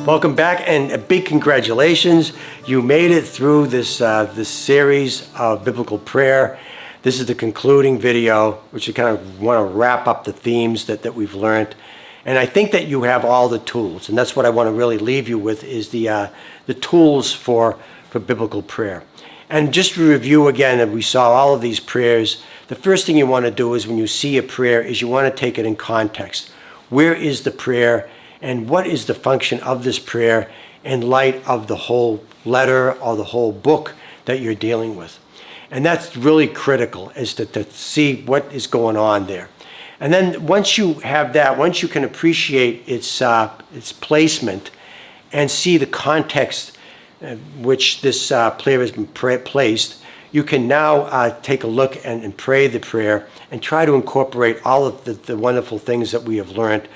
Welcome back, and a big congratulations. You made it through this series of biblical prayer. This is the concluding video, which you kind of want to wrap up the themes that we've learned. And I think that you have all the tools, and that's what I want to really leave you with, is the tools for biblical prayer. And just to review again, that we saw all of these prayers. The first thing you want to do is, when you see a prayer, is you want to take it in context. Where is the prayer? And what is the function of this prayer in light of the whole letter or the whole book that you're dealing with? And that's really critical, is to see what is going on there. And then once you have that, once you can appreciate its placement and see the context which this prayer has been placed, you can now take a look and pray the prayer and try to incorporate all of the wonderful things that we have learned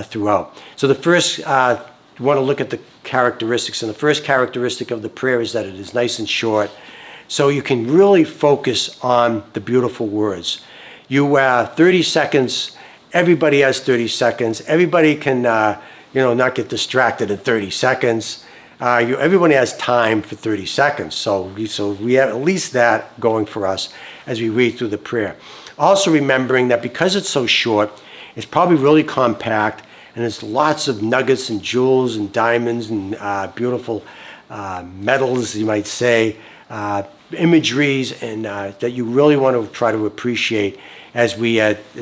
throughout. So the first, you want to look at the characteristics, and the first characteristic of the prayer is that it is nice and short, so you can really focus on the beautiful words. 30 seconds, everybody has 30 seconds. Everybody can, not get distracted in 30 seconds. Everybody has time for 30 seconds, so we have at least that going for us as we read through the prayer. Also remembering that because it's so short, it's probably really compact, and there's lots of nuggets and jewels and diamonds and beautiful metals, you might say, imageries, and that you really want to try to appreciate as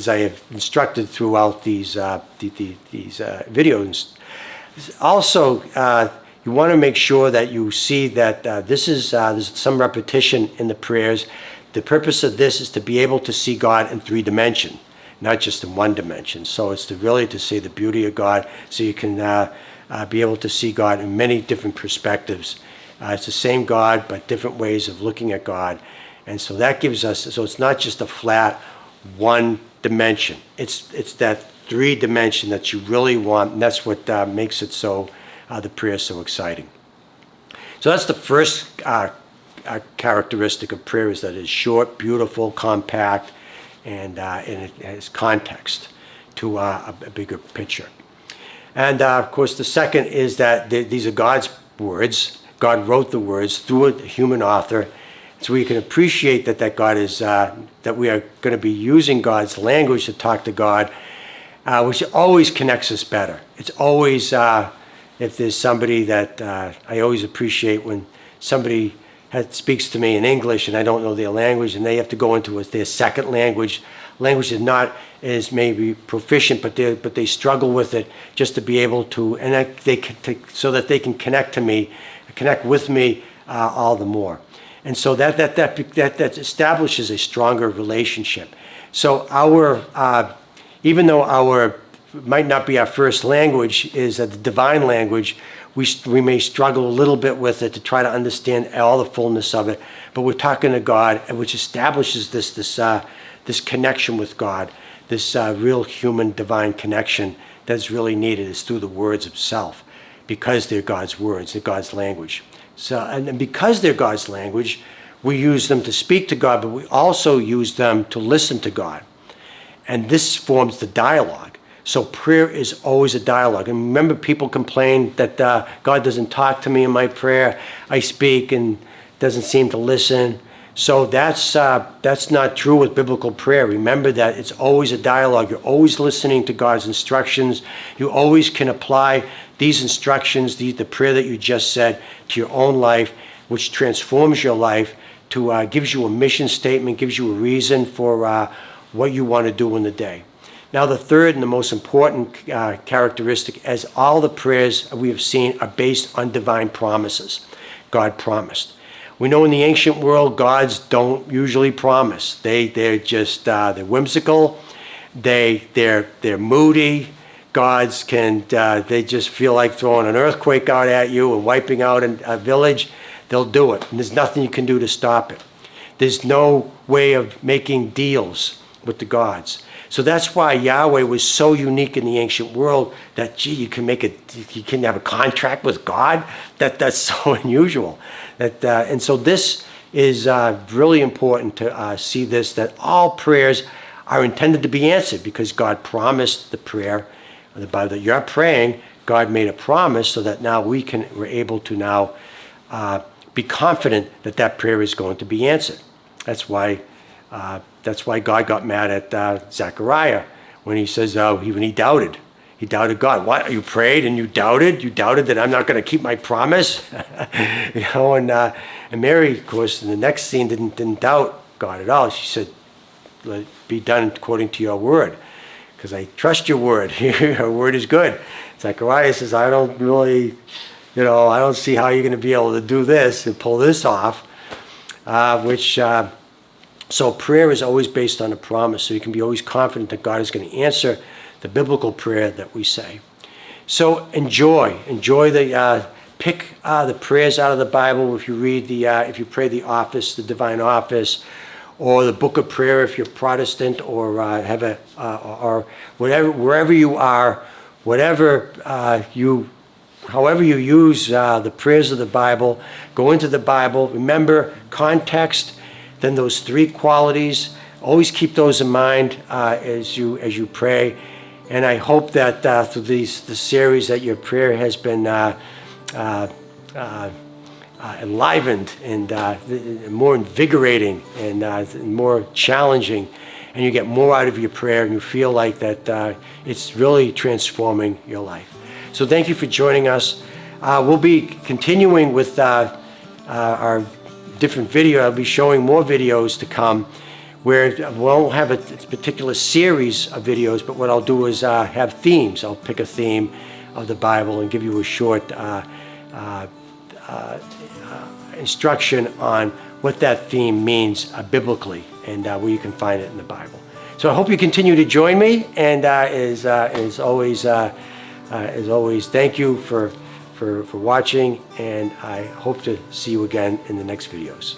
I have instructed throughout these videos. Also, you want to make sure that you see that there's some repetition in the prayers. The purpose of this is to be able to see God in 3 dimensions. Not just in 1 dimension. So it's to see the beauty of God, so you can be able to see God in many different perspectives. It's the same God, but different ways of looking at God. And so that gives us, so it's not just a flat 1 dimension. It's that 3 dimension that you really want, and that's what makes it so, the prayer so exciting. So that's the first characteristic of prayer, is that it's short, beautiful, compact, and it has context to a bigger picture. And of course, the second is that these are God's words. God wrote the words through a human author, so we can appreciate that God is that we are going to be using God's language to talk to God, which always connects us better. It's always, if there's somebody that I always appreciate when somebody speaks to me in English and I don't know their language, and they have to go into their second language is not as maybe proficient, but they struggle with it, just to be able to, and so that they can connect with me all the more. And so that establishes a stronger relationship. So even though our might not be our first language, is the divine language, we may struggle a little bit with it to try to understand all the fullness of it, but we're talking to God, which establishes this connection with God, this real human divine connection that's really needed, is through the words Himself, because they're God's words, they're God's language. So, and because they're God's language, we use them to speak to God, but we also use them to listen to God, and this forms the dialogue. So prayer is always a dialogue. And remember, people complain that God doesn't talk to me in my prayer. I speak and doesn't seem to listen. So that's not true with biblical prayer. Remember that it's always a dialogue. You're always listening to God's instructions. You always can apply these instructions, the prayer that you just said, to your own life, which transforms your life, gives you a mission statement, gives you a reason for what you want to do in the day. Now, the third and the most important characteristic, as all the prayers we have seen are based on divine promises. God promised. We know in the ancient world, gods don't usually promise. They're just they're whimsical. They're moody. Gods they just feel like throwing an earthquake out at you and wiping out a village. They'll do it, and there's nothing you can do to stop it. There's no way of making deals with the gods. So that's why Yahweh was so unique in the ancient world, that you can have a contract with God. That's so unusual. And so this is really important to see this, that all prayers are intended to be answered, because God promised the prayer, the Bible, that you're praying God made a promise so that now we're able to now be confident that that prayer is going to be answered. That's why God got mad at Zechariah when he says when he doubted. He doubted God. What? You prayed and you doubted? You doubted that I'm not going to keep my promise? And Mary, of course, in the next scene didn't doubt God at all. She said, "Let it be done according to your word, because I trust your word. Your word is good." Zechariah says, "I don't really, I don't see how you're going to be able to do this and pull this off." So prayer is always based on a promise. So you can be always confident that God is going to answer the biblical prayer that we say. So enjoy pick the prayers out of the Bible. If you read if you pray the office, the divine office, or the book of prayer if you're Protestant, or or whatever, wherever you are, however you use the prayers of the Bible, go into the Bible. Remember context, then those three qualities. Always keep those in mind as you pray. And I hope that through the series that your prayer has been enlivened and more invigorating and more challenging, and you get more out of your prayer, and you feel like that it's really transforming your life. So thank you for joining us. We'll be continuing with our different video. I'll be showing more videos to come, where we won't have a particular series of videos, but what I'll do is have themes. I'll pick a theme of the Bible and give you a short instruction on what that theme means biblically, and where you can find it in the Bible. So I hope you continue to join me, and as always, thank you for watching, and I hope to see you again in the next videos.